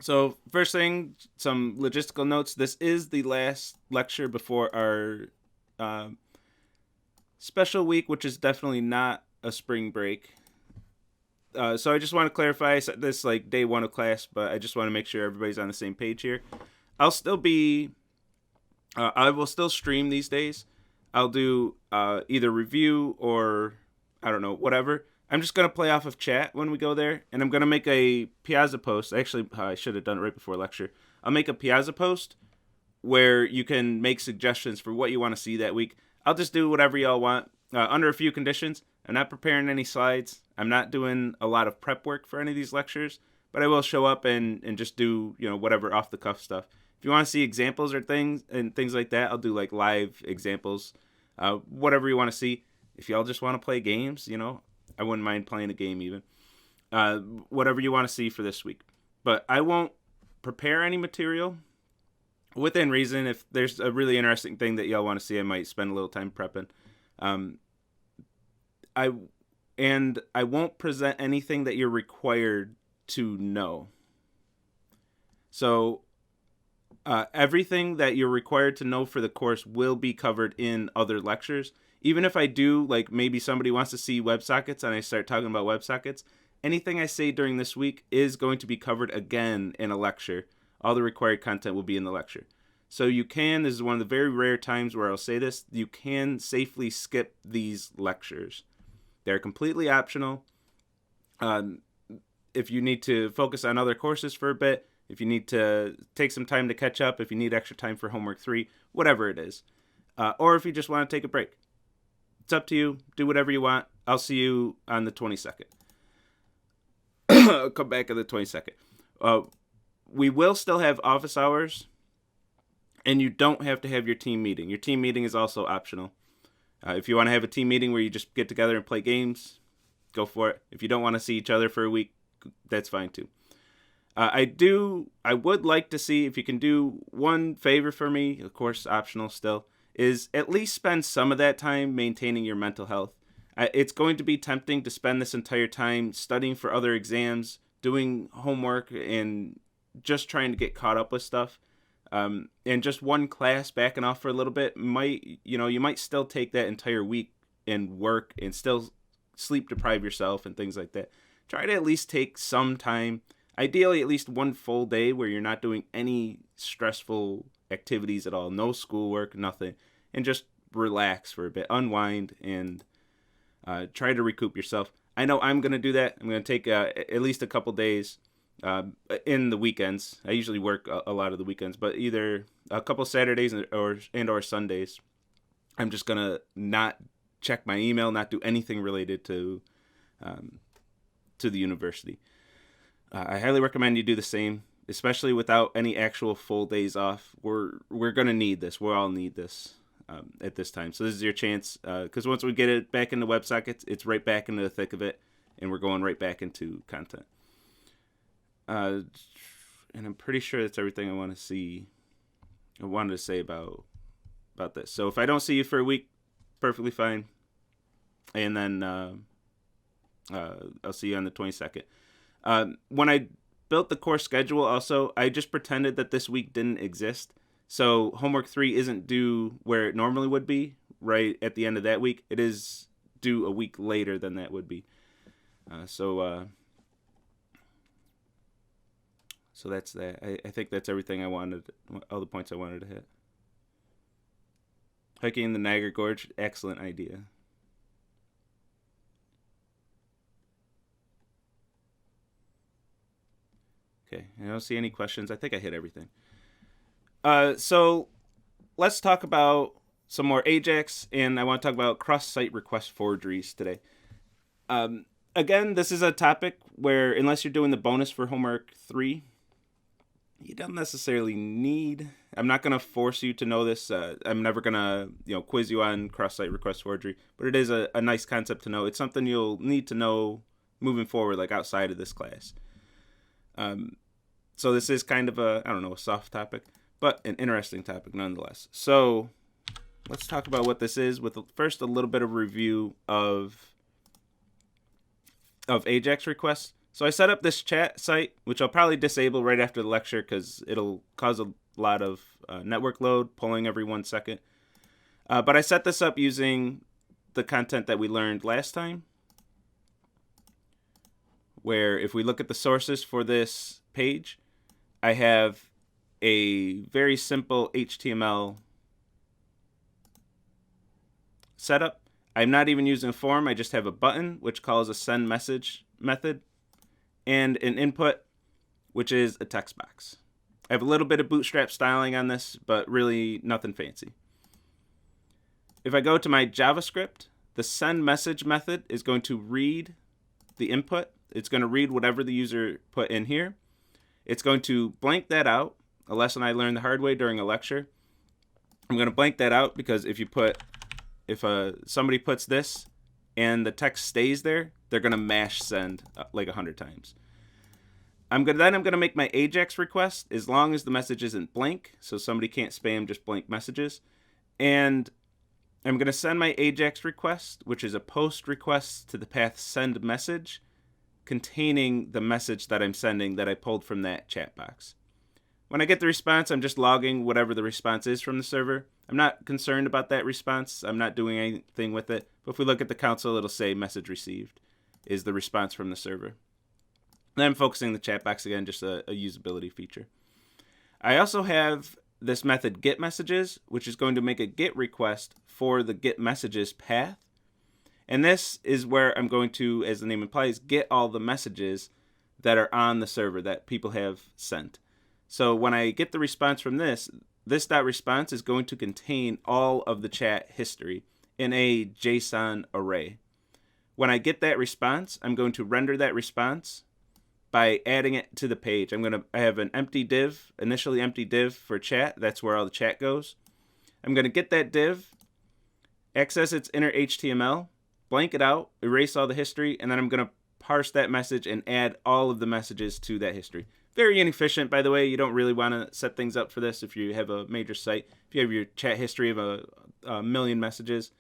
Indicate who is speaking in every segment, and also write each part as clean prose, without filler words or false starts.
Speaker 1: So first thing, some logistical notes. This is the last lecture before our uh, special week, which is definitely not a spring break. So I just want to clarify, I said this like day one of class, but I just want to make sure everybody's on the same page here. I'll still be, I will still stream these days. I'll do either review or I don't know, whatever. I'm just gonna play off of chat when we go there, and I'm gonna make a Piazza post. Actually, I should have done it right before lecture. I'll make a Piazza post where you can make suggestions for what you want to see that week. I'll just do whatever y'all want under a few conditions. I'm not preparing any slides. I'm not doing a lot of prep work for any of these lectures, but I will show up and just do whatever off the cuff stuff. If you want to see examples or things like that, I'll do like live examples, whatever you want to see. If y'all just want to play games, I wouldn't mind playing a game even. Whatever you want to see for this week, but I won't prepare any material within reason. If there's a really interesting thing that y'all want to see, I might spend a little time prepping. Um, I I won't present anything that you're required to know. So everything that you're required to know for the course will be covered in other lectures. Even if I do, like maybe somebody wants to see WebSockets and I start talking about WebSockets, anything I say during this week is going to be covered again in a lecture. All the required content will be in the lecture. So this is one of the very rare times where I'll say this, you can safely skip these lectures. They're completely optional. If you need to focus on other courses for a bit, if you need to take some time to catch up, if you need extra time for homework 3, whatever it is. Or if you just want to take a break. It's up to you. Do whatever you want. I'll see you on the 22nd. I'll come back on the 22nd. We will still have office hours, and you don't have to have your team meeting. Your team meeting is also optional. If you want to have a team meeting where you just get together and play games, go for it. If you don't want to see each other for a week, that's fine too. I would like to see if you can do one favor for me, of course, optional still, is at least spend some of that time maintaining your mental health. It's going to be tempting to spend this entire time studying for other exams, doing homework, and just trying to get caught up with stuff. And just one class backing off for a little bit you might still take that entire week and work and still sleep deprive yourself and things like that. Try to at least take some time, ideally at least one full day where you're not doing any stressful activities at all, no schoolwork, nothing, and just relax for a bit, unwind, and try to recoup yourself. I know I'm going to do that. I'm going to take at least a couple days in the weekends. I usually work a lot of the weekends, but either a couple Saturdays or Sundays, I'm just going to not check my email, not do anything related to the university. I highly recommend you do the same, especially without any actual full days off. We're going to need this. We'll all need this at this time. So this is your chance, because once we get it back into WebSockets, it's right back into the thick of it, and we're going right back into content. And I'm pretty sure that's everything I wanted to say about this. So if I don't see you for a week, perfectly fine. And then I'll see you on the 22nd. When I built the course schedule, also, I just pretended that this week didn't exist. So homework 3 isn't due where it normally would be, right at the end of that week. It is due a week later than that would be. So that's that. I think that's everything all the points I wanted to hit. Hiking in the Niagara Gorge, excellent idea. Okay, I don't see any questions. I think I hit everything. So let's talk about some more Ajax, and I want to talk about cross-site request forgeries today. Again, this is a topic where unless you're doing the bonus for homework 3, you don't necessarily need. I'm not going to force you to know this. I'm never going to quiz you on cross-site request forgery, but it is a nice concept to know. It's something you'll need to know moving forward, like outside of this class. So this is kind of a soft topic, but an interesting topic nonetheless. So let's talk about what this is with first a little bit of review of Ajax requests. So I set up this chat site, which I'll probably disable right after the lecture because it'll cause a lot of network load, pulling every 1 second. But I set this up using the content that we learned last time, where if we look at the sources for this page, I have a very simple HTML setup. I'm not even using a form. I just have a button, which calls a send message method, and an input, which is a text box. I have a little bit of bootstrap styling on this, but really nothing fancy. If I go to my JavaScript, the send message method is going to read the input. It's going to read whatever the user put in here. It's going to blank that out, a lesson I learned the hard way during a lecture. I'm going to blank that out because if somebody puts this and the text stays there, they're going to mash send like 100 times. I'm going to make my AJAX request as long as the message isn't blank, so somebody can't spam just blank messages. And I'm going to send my AJAX request, which is a post request to the path send message, containing the message that I'm sending that I pulled from that chat box. When I get the response, I'm just logging whatever the response is from the server. I'm not concerned about that response. I'm not doing anything with it. But if we look at the console, it'll say message received is the response from the server. And I'm focusing the chat box again, just a usability feature. I also have this method get messages, which is going to make a get request for the get messages path. And this is where I'm going to, as the name implies, get all the messages that are on the server that people have sent. So when I get the response from this .response is going to contain all of the chat history in a JSON array. When I get that response, I'm going to render that response by adding it to the page. I have an empty div, initially empty div for chat. That's where all the chat goes. I'm going to get that div, access its inner HTML, blank it out, erase all the history, and then I'm going to parse that message and add all of the messages to that history. Very inefficient, by the way. You don't really want to set things up for this if you have a major site. If you have your chat history of a million messages,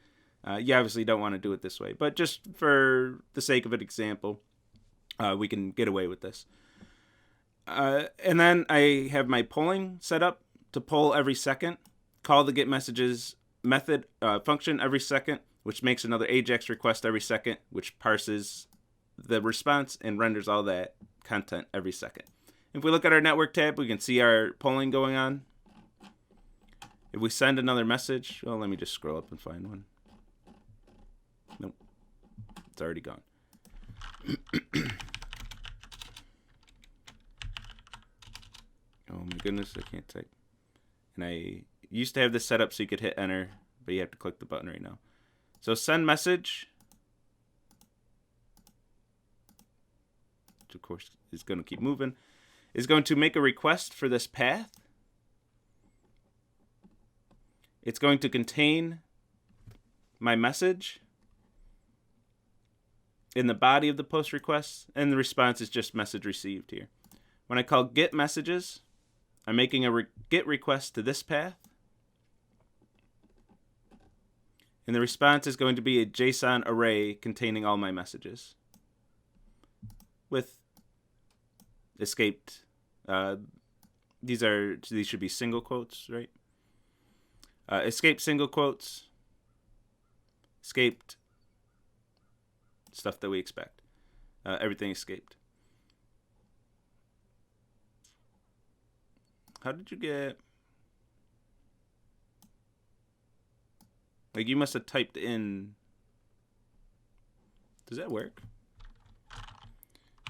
Speaker 1: you obviously don't want to do it this way. But just for the sake of an example, we can get away with this. And then I have my polling set up to poll every second, call the get messages method function every second, which makes another AJAX request every second, which parses the response and renders all that content every second. If we look at our network tab, we can see our polling going on. If we send another message, well, let me just scroll up and find one. Nope, it's already gone. Oh my goodness, I can't type. And I used to have this set up so you could hit enter, but you have to click the button right now. So send message, which of course is going to keep moving, is going to make a request for this path. It's going to contain my message in the body of the post request, and the response is just message received here. When I call get messages, I'm making a get request to this path, and the response is going to be a JSON array containing all my messages with escaped. These should be single quotes, right? Escaped single quotes, escaped stuff that we expect. Everything escaped. How did you get? Like, you must have typed in. Does that work?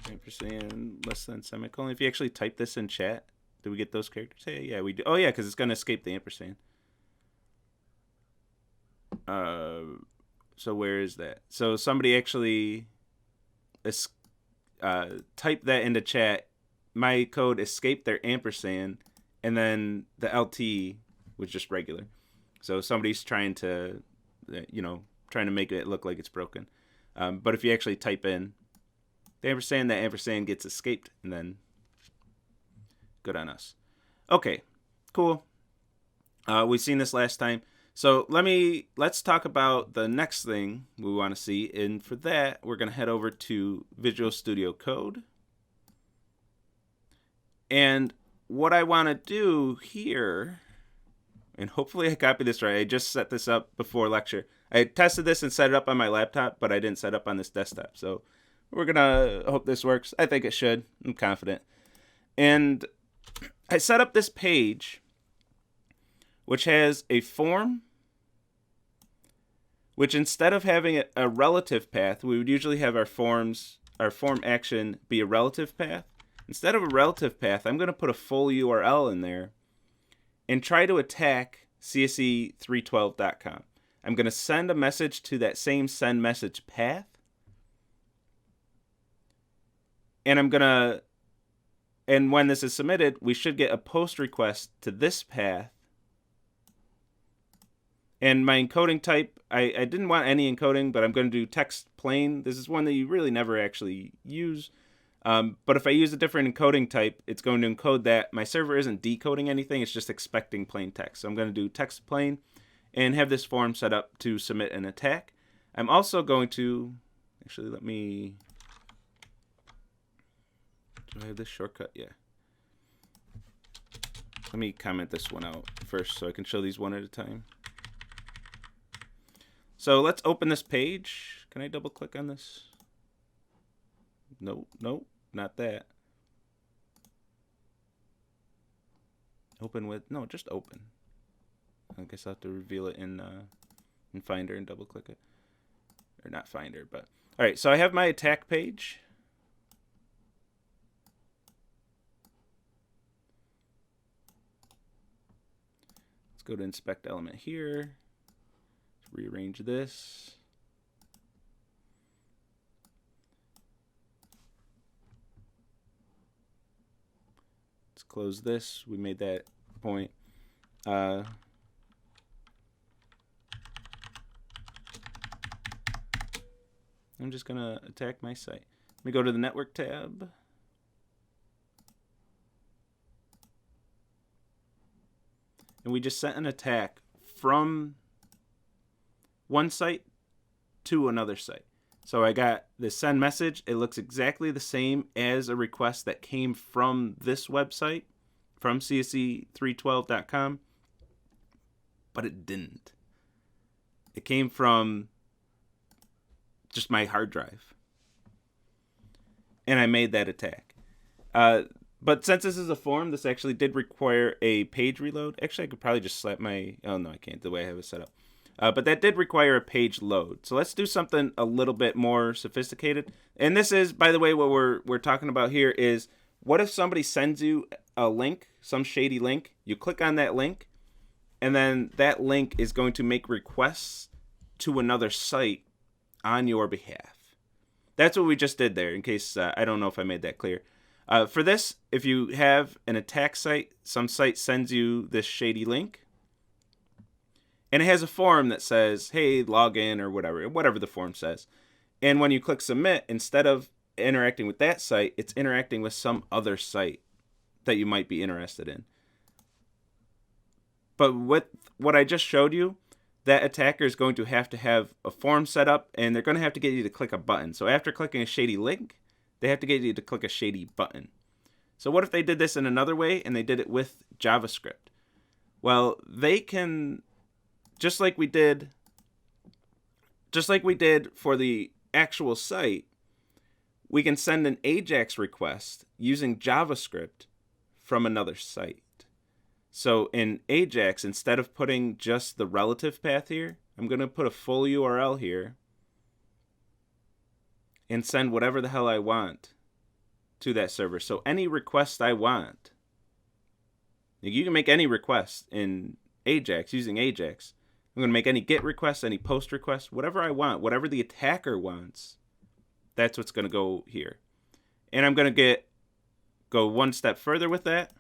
Speaker 1: Ampersand less than semicolon. If you actually type this in chat, do we get those characters? Hey, yeah, we do. Oh, yeah, because it's going to escape the ampersand. So where is that? So somebody actually typed that into chat. My code escaped their ampersand, and then the LT was just regular. So somebody's trying to make it look like it's broken. But if you actually type in the ampersand, that ampersand gets escaped, and then good on us. Okay, cool. We've seen this last time. So let's talk about the next thing we want to see. And for that, we're going to head over to Visual Studio Code. And what I want to do here, and hopefully I copied this right. I just set this up before lecture. I tested this and set it up on my laptop, but I didn't set it up on this desktop. So we're going to hope this works. I think it should. I'm confident. And I set up this page, which has a form, which instead of having a relative path, we would usually have our form action be a relative path. Instead of a relative path, I'm going to put a full URL in there and try to attack CSE312.com. I'm going to send a message to that same send message path. And and when this is submitted, we should get a post request to this path. And my encoding type, I didn't want any encoding, but I'm going to do text plain. This is one that you really never actually use. But if I use a different encoding type, it's going to encode that. My server isn't decoding anything. It's just expecting plain text. So I'm going to do text plain and have this form set up to submit an attack. I'm also going to, actually, do I have this shortcut? Yeah. Let me comment this one out first so I can show these one at a time. So let's open this page. Can I double click on this? Nope, not that. Open with, no, just open. I guess I'll have to reveal it in Finder and double click it. Or not Finder, but. All right, so I have my attack page. Let's go to inspect element here. Let's rearrange this. Close this. We made that point. I'm just going to attack my site. Let me go to the network tab. And we just sent an attack from one site to another site. So I got this send message. It looks exactly the same as a request that came from this website, from CSE312.com, but it didn't. It came from just my hard drive. And I made that attack. But since this is a form, this actually did require a page reload. Actually, I could probably just slap my... Oh, no, I can't, the way I have it set up. But that did require a page load. So let's do something a little bit more sophisticated. And this is, by the way, what we're talking about here is, what if somebody sends you a link, some shady link, you click on that link, and then that link is going to make requests to another site on your behalf. That's what we just did there, in case I don't know if I made that clear. For this, if you have an attack site, some site sends you this shady link, and it has a form that says, hey, log in or whatever the form says. And when you click submit, instead of interacting with that site, it's interacting with some other site that you might be interested in. But with what I just showed you, that attacker is going to have a form set up, and they're going to have to get you to click a button. So after clicking a shady link, they have to get you to click a shady button. So what if they did this in another way, and they did it with JavaScript? Well, they can... Just like we did for the actual site, we can send an AJAX request using JavaScript from another site. So in AJAX, instead of putting just the relative path here, I'm going to put a full URL here and send whatever the hell I want to that server. So any request I want, you can make any request in AJAX using AJAX. I'm going to make any GET requests, any POST requests, whatever I want, whatever the attacker wants, that's what's going to go here. And I'm going to go one step further with that.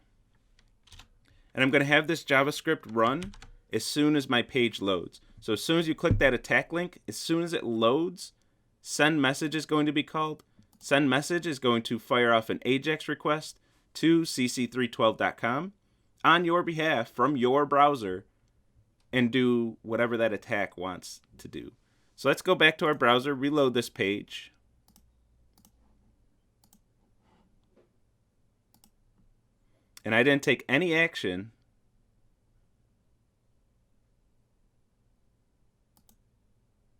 Speaker 1: And I'm going to have this JavaScript run as soon as my page loads. So as soon as you click that attack link, as soon as it loads, send message is going to be called. Send message is going to fire off an AJAX request to cc312.com on your behalf from your browser and do whatever that attack wants to do. So let's go back to our browser, reload this page. and I didn't take any action,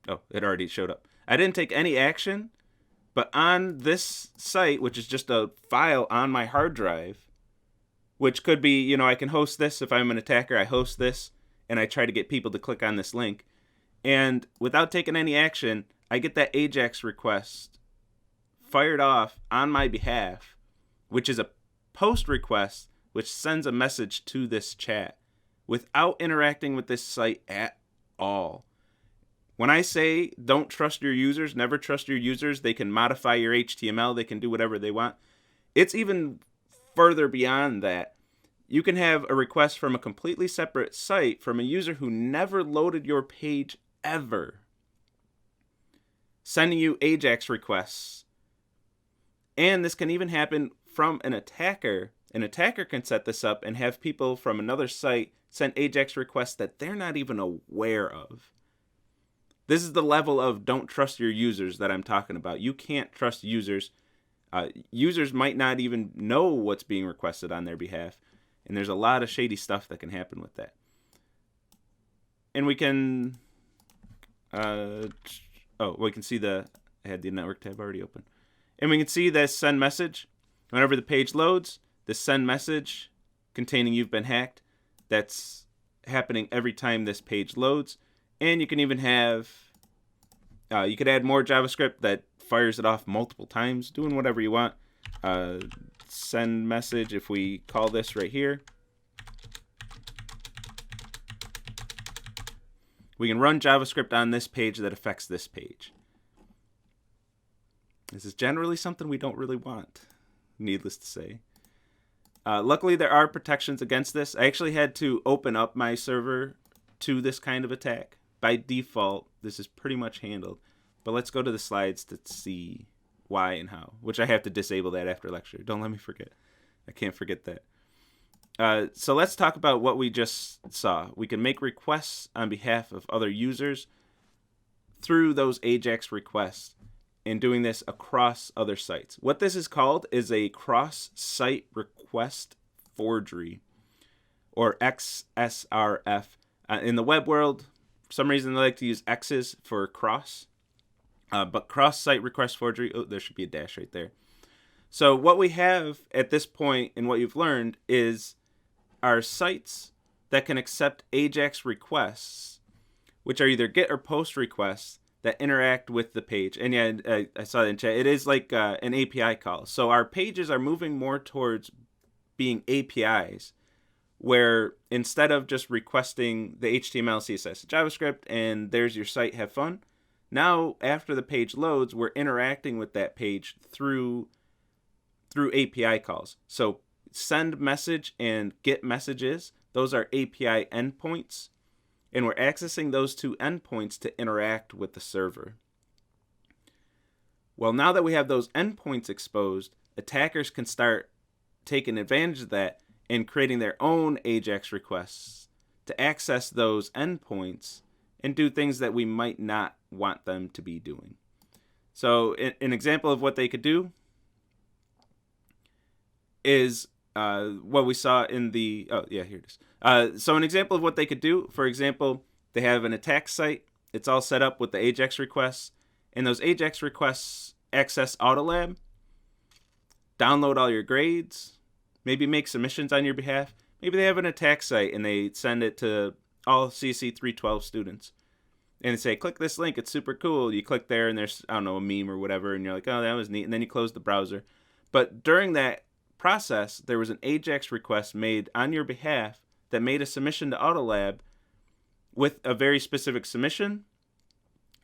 Speaker 1: oh, it already showed up. I didn't take any action, but on this site, which is just a file on my hard drive, which could be, I can host this. If I'm an attacker, I host this, and I try to get people to click on this link. And without taking any action, I get that AJAX request fired off on my behalf, which is a post request, which sends a message to this chat without interacting with this site at all. When I say don't trust your users, never trust your users, they can modify your HTML, they can do whatever they want. It's even further beyond that. You can have a request from a completely separate site from a user who never loaded your page ever, sending you AJAX requests. And this can even happen from an attacker. An attacker can set this up and have people from another site send AJAX requests that they're not even aware of. This is the level of don't trust your users that I'm talking about. You can't trust users. Users might not even know what's being requested on their behalf. And there's a lot of shady stuff that can happen with that. And we can... we can see I had the network tab already open. And we can see this send message. Whenever the page loads, this send message containing you've been hacked, that's happening every time this page loads. And you can even have, you could add more JavaScript that fires it off multiple times, doing whatever you want. Send message, if we call this right here, we can run JavaScript on this page that affects this page. This is generally something we don't really want, needless to say. Luckily, there are protections against this. I actually had to open up my server to this kind of attack. By default, this is pretty much handled. But let's go to the slides to see why and how, which I have to disable that after lecture. Don't let me forget. I can't forget that. So let's talk about what we just saw. We can make requests on behalf of other users through those AJAX requests and doing this across other sites. What this is called is a cross-site request forgery, or XSRF. In the web world, for some reason they like to use X's for cross, but cross-site request forgery, oh, there should be a dash right there. So what we have at this point and what you've learned is our sites that can accept AJAX requests, which are either GET or POST requests that interact with the page. And yeah, I saw that in chat. It is like an API call. So our pages are moving more towards being APIs, where instead of just requesting the HTML, CSS, JavaScript, and there's your site, have fun, now after the page loads, we're interacting with that page through API calls. So send message and get messages, those are API endpoints, and we're accessing those two endpoints to interact with the server. Well, now that we have those endpoints exposed, attackers can start taking advantage of that and creating their own AJAX requests to access those endpoints and do things that we might not want them to be doing. So an example of what they could do is what we saw in the, here it is. So an example of what they could do, for example, they have an attack site. It's all set up with the AJAX requests, and those AJAX requests access Autolab, download all your grades, maybe make submissions on your behalf. Maybe they have an attack site and they send it to all CSE 312 students. And they say, click this link, it's super cool. You click there and there's, I don't know, a meme or whatever, and you're like, oh, that was neat. And then you close the browser. But during that process, there was an AJAX request made on your behalf that made a submission to Autolab with a very specific submission.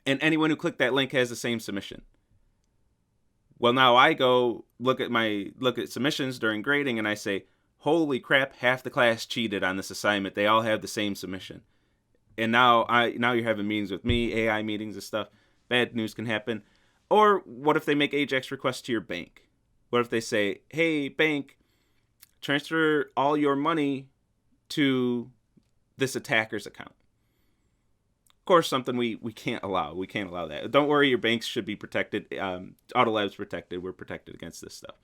Speaker 1: And anyone who clicked that link has the same submission. Well, now I go look at submissions during grading and I say, holy crap, half the class cheated on this assignment. They all have the same submission. And now you're having meetings with me, AI meetings and stuff. Bad news can happen. Or what if they make AJAX requests to your bank? What if they say, hey, bank, transfer all your money to this attacker's account? Of course, something we can't allow. We can't allow that. Don't worry, your banks should be protected. Autolab's protected. We're protected against this stuff.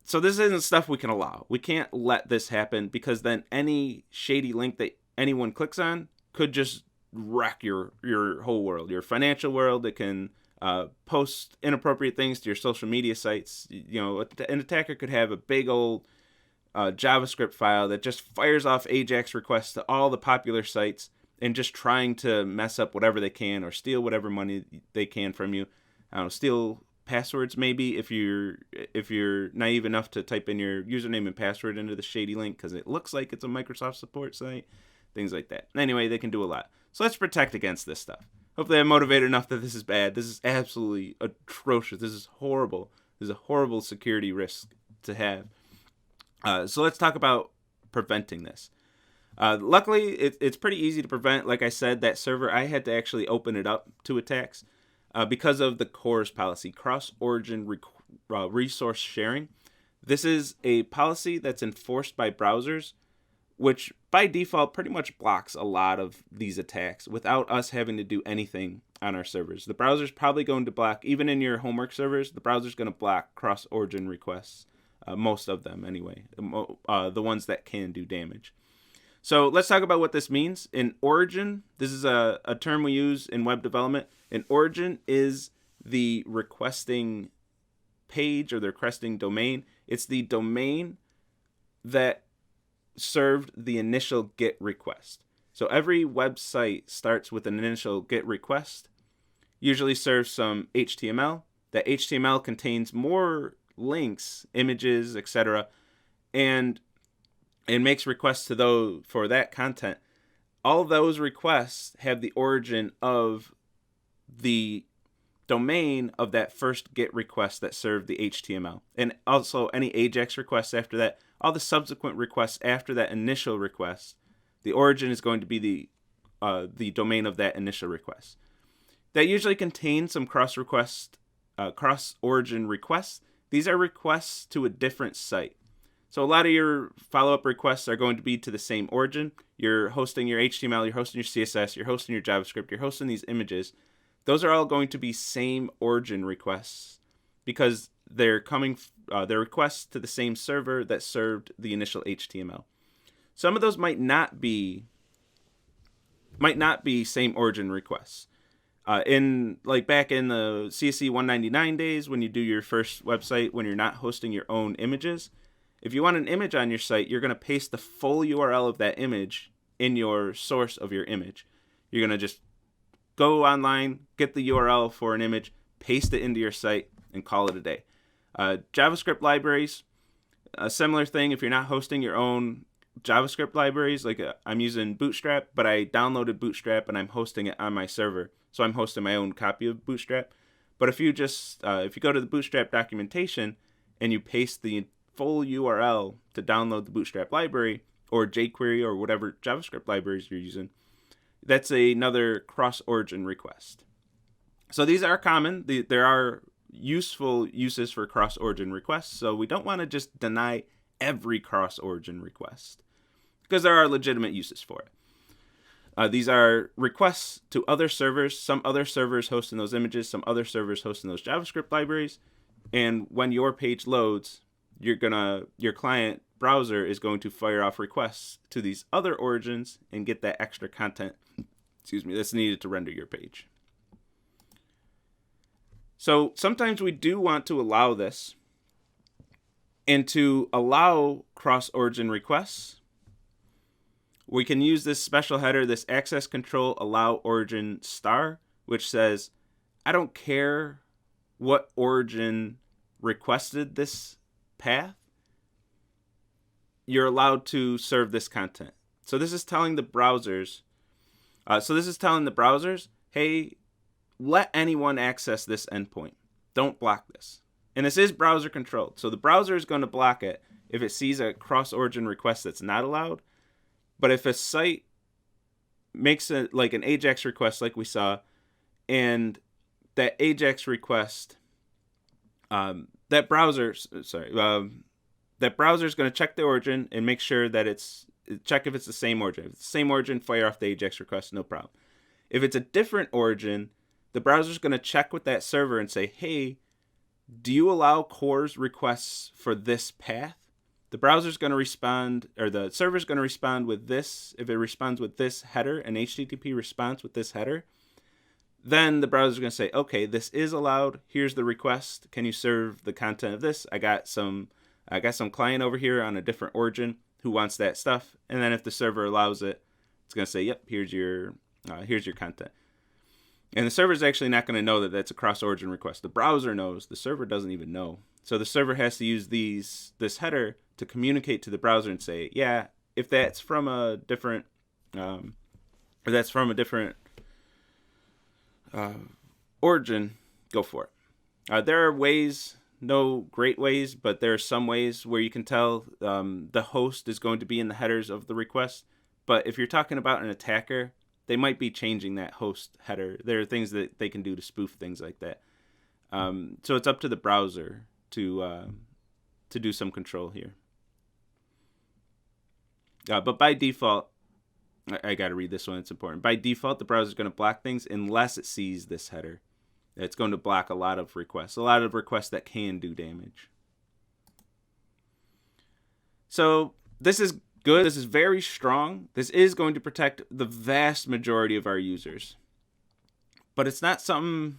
Speaker 1: So this isn't stuff we can allow. We can't let this happen, because then any shady link that anyone clicks on could just wreck your whole world, your financial world. It can post inappropriate things to your social media sites. You know, an attacker could have a big old JavaScript file that just fires off AJAX requests to all the popular sites and just trying to mess up whatever they can or steal whatever money they can from you. I don't know, steal passwords maybe if you're naive enough to type in your username and password into the shady link because it looks like it's a Microsoft support site, things like that. Anyway, they can do a lot. So let's protect against this stuff. Hopefully I'm motivated enough that this is bad. This is absolutely atrocious. This is horrible. This is a horrible security risk to have. So let's talk about preventing this. Luckily, it's pretty easy to prevent. Like I said, that server, I had to actually open it up to attacks. Because of the CORS policy, cross-origin resource sharing. This is a policy that's enforced by browsers, which by default pretty much blocks a lot of these attacks without us having to do anything on our servers. The browser's probably going to block, even in your homework servers, the browser's going to block cross-origin requests, most of them anyway, the ones that can do damage. So let's talk about what this means. In origin, this is a term we use in web development. An origin is the requesting page or the requesting domain. It's the domain that served the initial GET request. So every website starts with an initial GET request, usually serves some HTML. That HTML contains more links, images, etc., and makes requests to those for that content. All of those requests have the origin of the domain of that first GET request that served the HTML. And also any AJAX requests after that, all the subsequent requests after that initial request, the origin is going to be the domain of that initial request. That usually contains some cross-origin requests. These are requests to a different site. So a lot of your follow-up requests are going to be to the same origin. You're hosting your HTML, you're hosting your CSS, you're hosting your JavaScript, you're hosting these images. Those are all going to be same origin requests because they're they're requests to the same server that served the initial HTML. Some of those might not be same origin requests. Back in the CSE 199 days, when you do your first website, when you're not hosting your own images, if you want an image on your site, you're going to paste the full URL of that image in your source of your image. You're going to just go online, get the URL for an image, paste it into your site, and call it a day. JavaScript libraries, a similar thing. If you're not hosting your own JavaScript libraries, like I'm using Bootstrap, but I downloaded Bootstrap and I'm hosting it on my server. So I'm hosting my own copy of Bootstrap. But if you just, if you go to the Bootstrap documentation and you paste the full URL to download the Bootstrap library or jQuery or whatever JavaScript libraries you're using, that's another cross-origin request. So these are common. There are useful uses for cross-origin requests, so we don't want to just deny every cross-origin request because there are legitimate uses for it. These are requests to other servers, some other servers hosting those images, some other servers hosting those JavaScript libraries, and when your page loads, your client browser is going to fire off requests to these other origins and get that extra content, that's needed to render your page. So sometimes we do want to allow this, and to allow cross-origin requests, we can use this special header, this access control allow origin star, which says, I don't care what origin requested this path, you're allowed to serve this content. So this is telling the browsers, hey, let anyone access this endpoint. Don't block this. And this is browser controlled. So the browser is going to block it if it sees a cross-origin request that's not allowed. But if a site makes an AJAX request like we saw, and that AJAX request, that browser is going to check the origin and make sure that check if it's the same origin. If it's the same origin, fire off the AJAX request, no problem. If it's a different origin, the browser is going to check with that server and say, hey, do you allow CORS requests for this path? The browser's going to respond, or the server's going to respond with this. If it responds with this header, an HTTP response with this header, then the browser's going to say, okay, this is allowed. Here's the request. Can you serve the content of this? I got some client over here on a different origin who wants that stuff. And then if the server allows it, it's going to say, yep, here's your content. And the server is actually not going to know that that's a cross-origin request. The browser knows. The server doesn't even know. So the server has to use this header to communicate to the browser and say, yeah, if that's from a different, origin, go for it. There are ways, no great ways, but there are some ways where you can tell the host is going to be in the headers of the request. But if you're talking about an attacker, they might be changing that host header. There are things that they can do to spoof things like that. So it's up to the browser to do some control here. But by default, I got to read this one. It's important. By default, the browser is going to block things unless it sees this header. It's going to block a lot of requests that can do damage. So this is good. This is very strong. This is going to protect the vast majority of our users. But it's not something,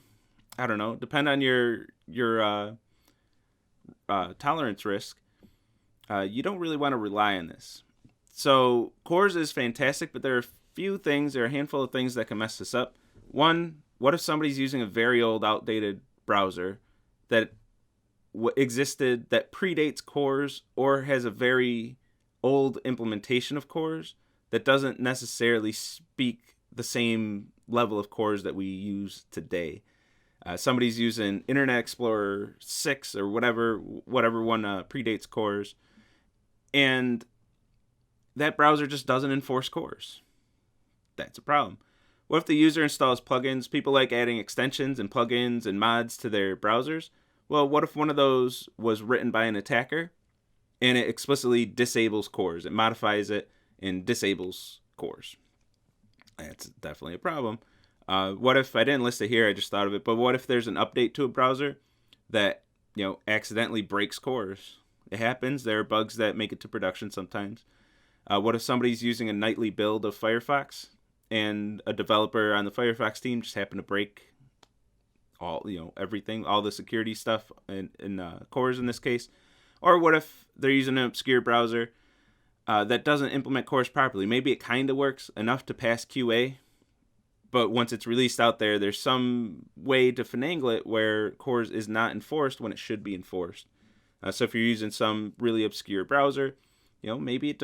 Speaker 1: I don't know, depend on your tolerance risk. You don't really want to rely on this. So CORS is fantastic, but there are a handful of things that can mess this up. One, what if somebody's using a very old, outdated browser that existed, that predates CORS, or has a very old implementation of CORS that doesn't necessarily speak the same level of CORS that we use today? Somebody's using Internet Explorer 6 or whatever one predates CORS, and that browser just doesn't enforce CORS. That's a problem. What if the user installs plugins? People like adding extensions and plugins and mods to their browsers. Well, what if one of those was written by an attacker and it explicitly disables CORS? It modifies it and disables CORS. That's definitely a problem. What if, I didn't list it here, I just thought of it, but what if there's an update to a browser that, accidentally breaks CORS? It happens. There are bugs that make it to production sometimes. What if somebody's using a nightly build of Firefox and a developer on the Firefox team just happened to break everything, all the security stuff in CORS in this case? Or what if they're using an obscure browser that doesn't implement CORS properly? Maybe it kind of works enough to pass QA, but once it's released out there, there's some way to finagle it where CORS is not enforced when it should be enforced. So if you're using some really obscure browser, maybe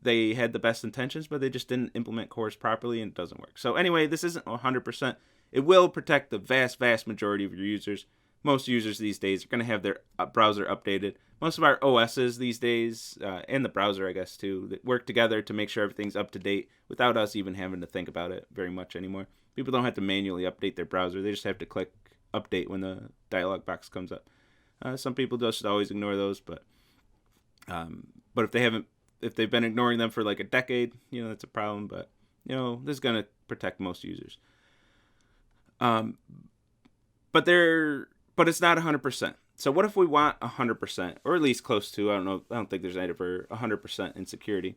Speaker 1: they had the best intentions, but they just didn't implement CORS properly and it doesn't work. So anyway, this isn't 100%. It will protect the vast, vast majority of your users. Most users these days are going to have their browser updated. Most of our OSs these days, and the browser, I guess, too, that work together to make sure everything's up to date without us even having to think about it very much anymore. People don't have to manually update their browser. They just have to click update when the dialog box comes up. Some people just always ignore those, but if they've been ignoring them for like a decade, that's a problem. But this is going to protect most users. But it's not 100%. So what if we want 100%, or at least close to? I don't know. I don't think there's ever 100% in security.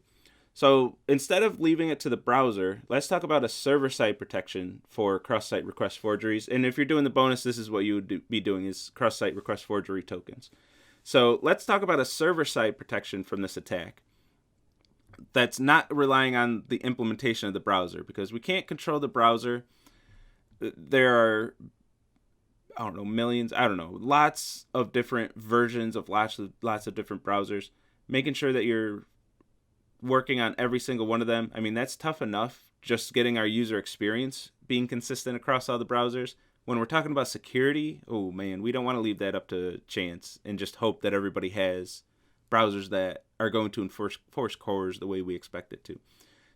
Speaker 1: So instead of leaving it to the browser, let's talk about a server-side protection for cross-site request forgeries. And if you're doing the bonus, this is what you would be doing, is cross-site request forgery tokens. So let's talk about a server-side protection from this attack that's not relying on the implementation of the browser, because we can't control the browser. There are, millions, lots of different versions of lots of different browsers. Making sure that you're working on every single one of them. I mean, that's tough enough, just getting our user experience being consistent across all the browsers. When we're talking about security, oh man, we don't want to leave that up to chance and just hope that everybody has browsers that are going to enforce CORS the way we expect it to.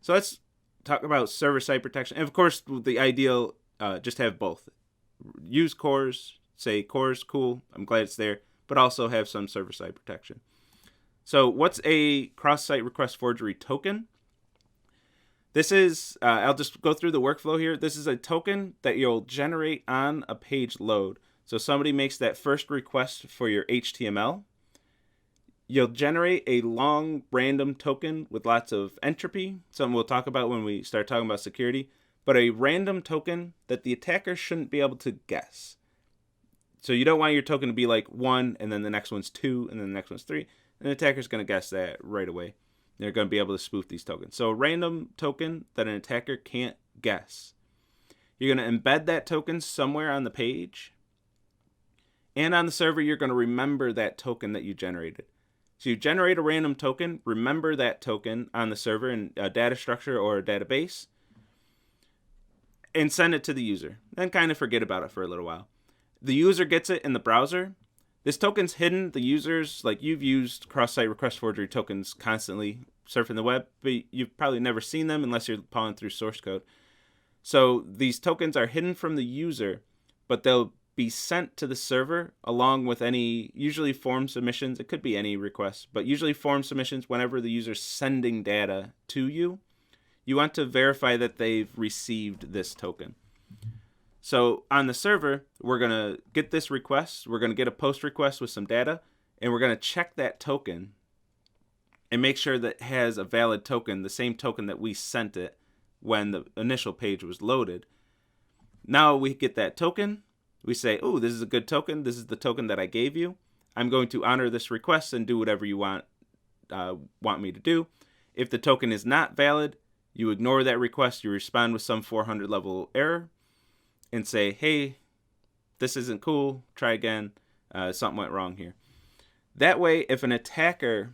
Speaker 1: So let's talk about server-side protection. And of course, the ideal, just have both. Use CORS, say CORS, cool, I'm glad it's there, but also have some server-side protection. So what's a cross-site request forgery token? This is, I'll just go through the workflow here. This is a token that you'll generate on a page load. So somebody makes that first request for your HTML. You'll generate a long random token with lots of entropy, something we'll talk about when we start talking about security, but a random token that the attacker shouldn't be able to guess. So you don't want your token to be like 1, and then the next one's 2, and then the next one's 3. And the attacker's going to guess that right away. They're going to be able to spoof these tokens. So a random token that an attacker can't guess. You're going to embed that token somewhere on the page. And on the server, you're going to remember that token that you generated. So you generate a random token, remember that token on the server in a data structure or a database, and send it to the user. Then kind of forget about it for a little while. The user gets it in the browser. This token's hidden. The users, like you've used cross-site request forgery tokens constantly surfing the web, but you've probably never seen them unless you're pawing through source code. So these tokens are hidden from the user, but they'll be sent to the server along with any, usually form submissions. It could be any request, but usually form submissions whenever the user's sending data to you. You want to verify that they've received this token. So on the server, we're going to get this request. We're going to get a post request with some data, and we're going to check that token and make sure that it has a valid token, the same token that we sent it when the initial page was loaded. Now we get that token. We say, oh, this is a good token. This is the token that I gave you. I'm going to honor this request and do whatever you want me to do. If the token is not valid, you ignore that request. You respond with some 400 level error and say, hey, this isn't cool. Try again. Something went wrong here. That way, if an attacker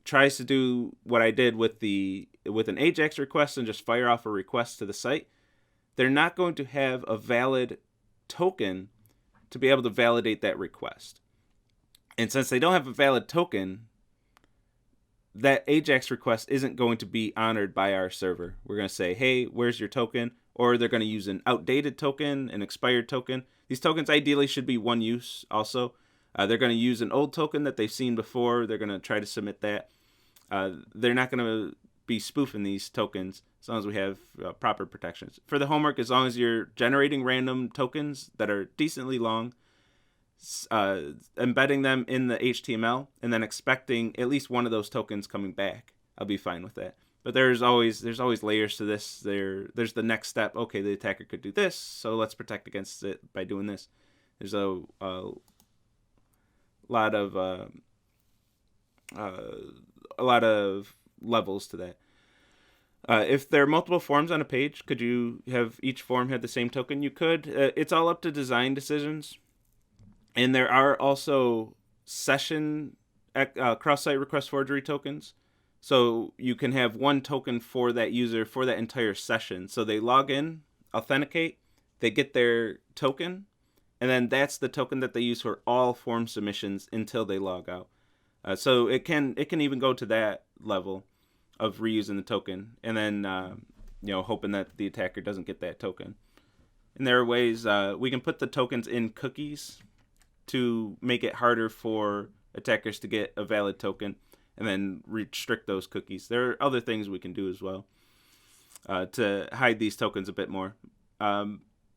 Speaker 1: tries to do what I did with an AJAX request and just fire off a request to the site, they're not going to have a valid token to be able to validate that request. And since they don't have a valid token, that AJAX request isn't going to be honored by our server. We're going to say, hey, where's your token? Or they're going to use an outdated token, an expired token. These tokens ideally should be one use also. They're going to use an old token that they've seen before. They're going to try to submit that. They're not going to be spoofing these tokens as long as we have proper protections. For the homework, as long as you're generating random tokens that are decently long, embedding them in the HTML, and then expecting at least one of those tokens coming back, I'll be fine with that. But there's always layers to this. There's the next step. Okay, the attacker could do this, so let's protect against it by doing this. There's a lot of levels to that. If there are multiple forms on a page, could you have each form have the same token? You could. It's all up to design decisions. And there are also session cross-site request forgery tokens. So you can have one token for that user for that entire session. So they log in, authenticate, they get their token, and then that's the token that they use for all form submissions until they log out. So it can even go to that level of reusing the token, and then hoping that the attacker doesn't get that token. And there are ways we can put the tokens in cookies to make it harder for attackers to get a valid token, and then restrict those cookies. There are other things we can do as well to hide these tokens a bit more.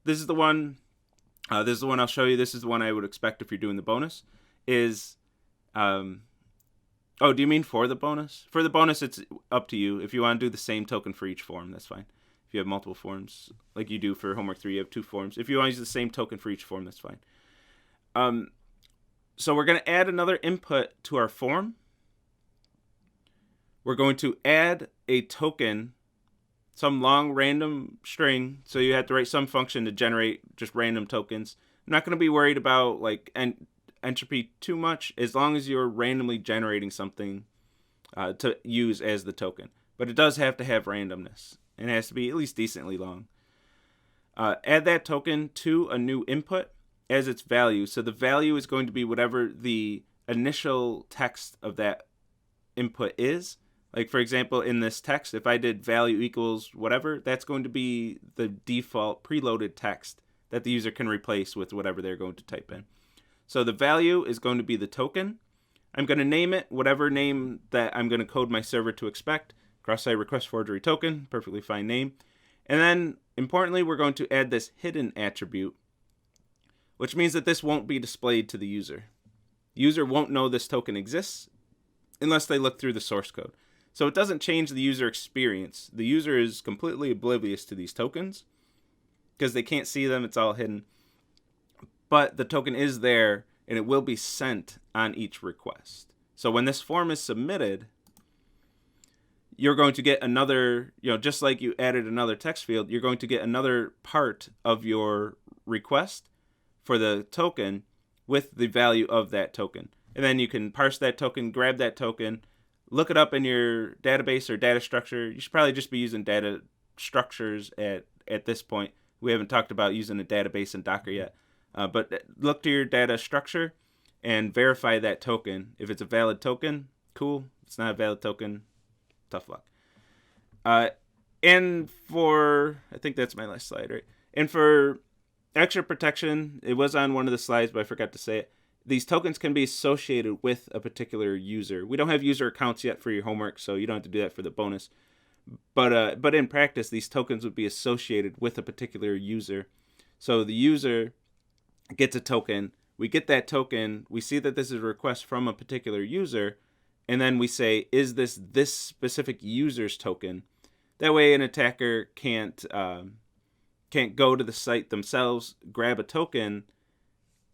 Speaker 1: This is the one. This is the one I'll show you. This is the one I would expect if you're doing the bonus. Oh, do you mean for the bonus? For the bonus, it's up to you. If you want to do the same token for each form, that's fine. If you have multiple forms, like you do for homework 3, you have 2 forms. If you want to use the same token for each form, that's fine. So we're going to add another input to our form. We're going to add a token, some long random string. So you have to write some function to generate just random tokens. I'm not going to be worried about entropy too much, as long as you're randomly generating something to use as the token. But it does have to have randomness. It has to be at least decently long. Add that token to a new input as its value. So the value is going to be whatever the initial text of that input is. Like, for example, in this text, if I did value equals whatever, that's going to be the default preloaded text that the user can replace with whatever they're going to type in. So the value is going to be the token. I'm going to name it whatever name that I'm going to code my server to expect. Cross-site request forgery token, perfectly fine name. And then, importantly, we're going to add this hidden attribute, which means that this won't be displayed to the user. The user won't know this token exists unless they look through the source code. So it doesn't change the user experience. The user is completely oblivious to these tokens because they can't see them. It's all hidden. But the token is there, and it will be sent on each request. So when this form is submitted, you're going to get another, just like you added another text field, you're going to get another part of your request for the token with the value of that token. And then you can parse that token, grab that token, look it up in your database or data structure. You should probably just be using data structures at this point. We haven't talked about using a database in Docker yet. But look to your data structure and verify that token. If it's a valid token, cool. If it's not a valid token, tough luck. And for, I think that's my last slide, right? And for extra protection, it was on one of the slides, but I forgot to say it. These tokens can be associated with a particular user. We don't have user accounts yet for your homework, so you don't have to do that for the bonus. But in practice, these tokens would be associated with a particular user. So the user gets a token. We get that token. We see that this is a request from a particular user. And then we say, is this specific user's token? That way an attacker can't go to the site themselves, grab a token,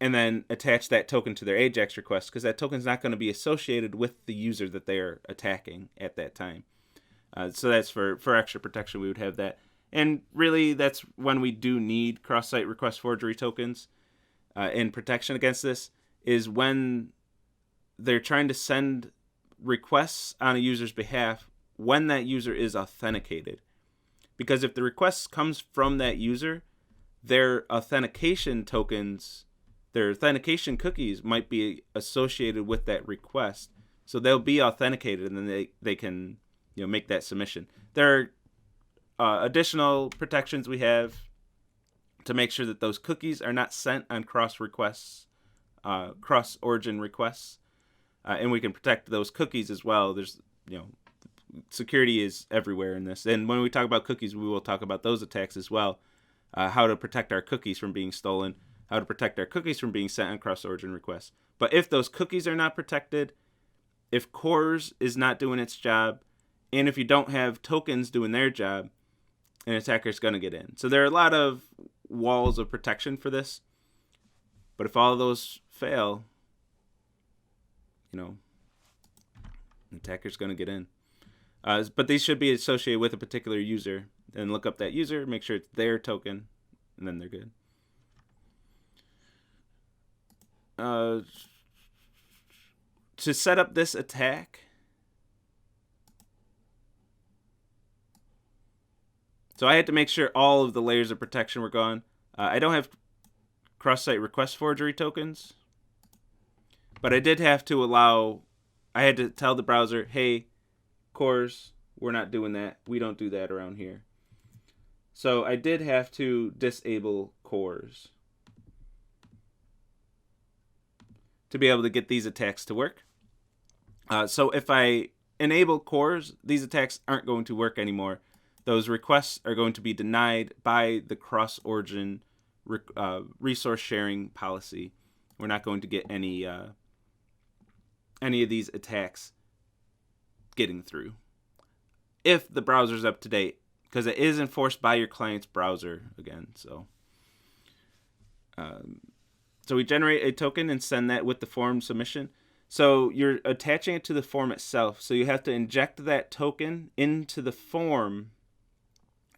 Speaker 1: and then attach that token to their AJAX request, because that token is not going to be associated with the user that they are attacking at that time. So that's for extra protection, we would have that. And really, that's when we do need cross-site request forgery tokens in protection against this, is when they're trying to send requests on a user's behalf when that user is authenticated. Because if the request comes from that user, their authentication tokens, their authentication cookies might be associated with that request. So they'll be authenticated, and then they can make that submission. There are additional protections we have to make sure that those cookies are not sent on cross-origin requests. And we can protect those cookies as well. There's, security is everywhere in this. And when we talk about cookies, we will talk about those attacks as well. How to protect our cookies from being stolen, how to protect our cookies from being sent on cross-origin requests. But if those cookies are not protected, if CORS is not doing its job, and if you don't have tokens doing their job, an attacker is going to get in. So there are a lot of walls of protection for this. But if all of those fail, an attacker's going to get in. But these should be associated with a particular user. And look up that user, make sure it's their token, and then they're good. To set up this attack, so I had to make sure all of the layers of protection were gone. I don't have cross-site request forgery tokens, but I did have to I had to tell the browser, hey, CORS, we're not doing that. We don't do that around here. So I did have to disable CORS to be able to get these attacks to work. So if I enable CORS, these attacks aren't going to work anymore. Those requests are going to be denied by the cross-origin resource sharing policy. We're not going to get any of these attacks getting through if the browser's up to date, because it is enforced by your client's browser again. So we generate a token and send that with the form submission. So you're attaching it to the form itself. So you have to inject that token into the form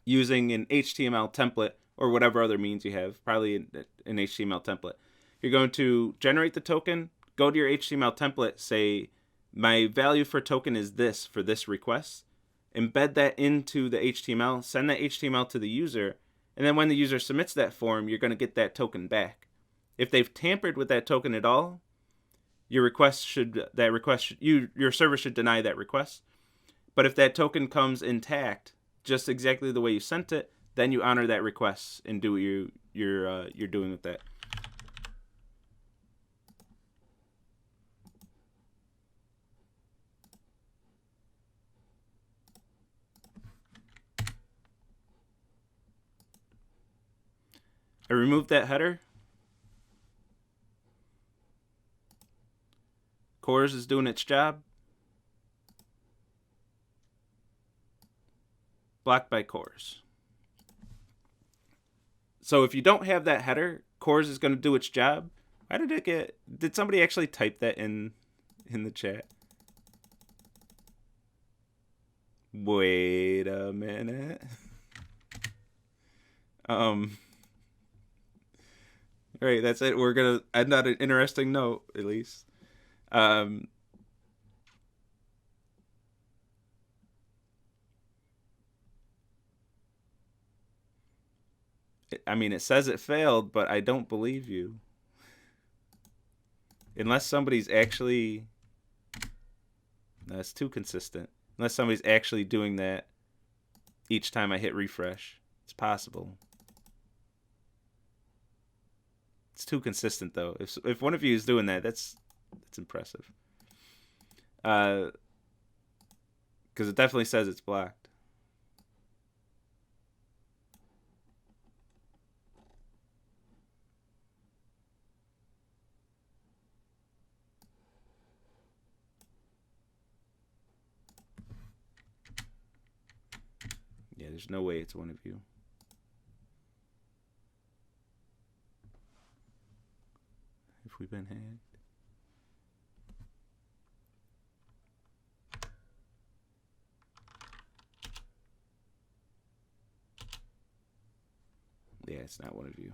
Speaker 1: using an HTML template or whatever other means you have, probably an HTML template. You're going to generate the token, go to your HTML template, say, my value for token is this for this request, embed that into the HTML, send that HTML to the user, and then when the user submits that form, you're going to get that token back. If they've tampered with that token at all, your server should deny that request. But if that token comes intact, just exactly the way you sent it, then you honor that request and do what you're doing with that. I removed that header Cores is doing its job. Blocked by Cores. So if you don't have that header, Cores is going to do its job. Why did it get... Did somebody actually type that in the chat? Wait a minute. Right, that's it. We're going to end on an interesting note, at least. I mean, it says it failed, but I don't believe you. Unless somebody's actually... That's too consistent. Unless somebody's actually doing that each time I hit refresh. It's possible. It's too consistent, though. If one of you is doing that, that's impressive. Because it definitely says it's blocked. Yeah, there's no way it's one of you. Have we been hacked? Yeah, it's not one of you.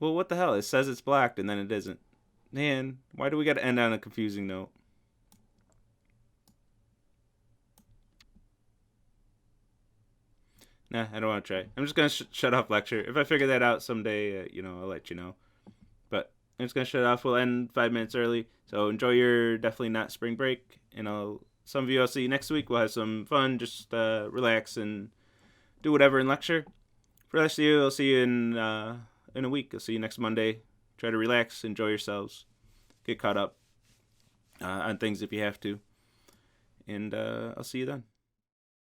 Speaker 1: Well, what the hell? It says it's blocked and then it isn't. Man, why do we got to end on a confusing note? Nah, I don't want to try. I'm just going to shut off lecture. If I figure that out someday, I'll let you know. But I'm just going to shut it off. We'll end 5 minutes early. So enjoy your definitely not spring break. And some of you I'll see you next week. We'll have some fun. Just relax and do whatever in lecture. For the rest of you, I'll see you in a week. I'll see you next Monday. Try to relax, enjoy yourselves, get caught up on things if you have to. And I'll see you then.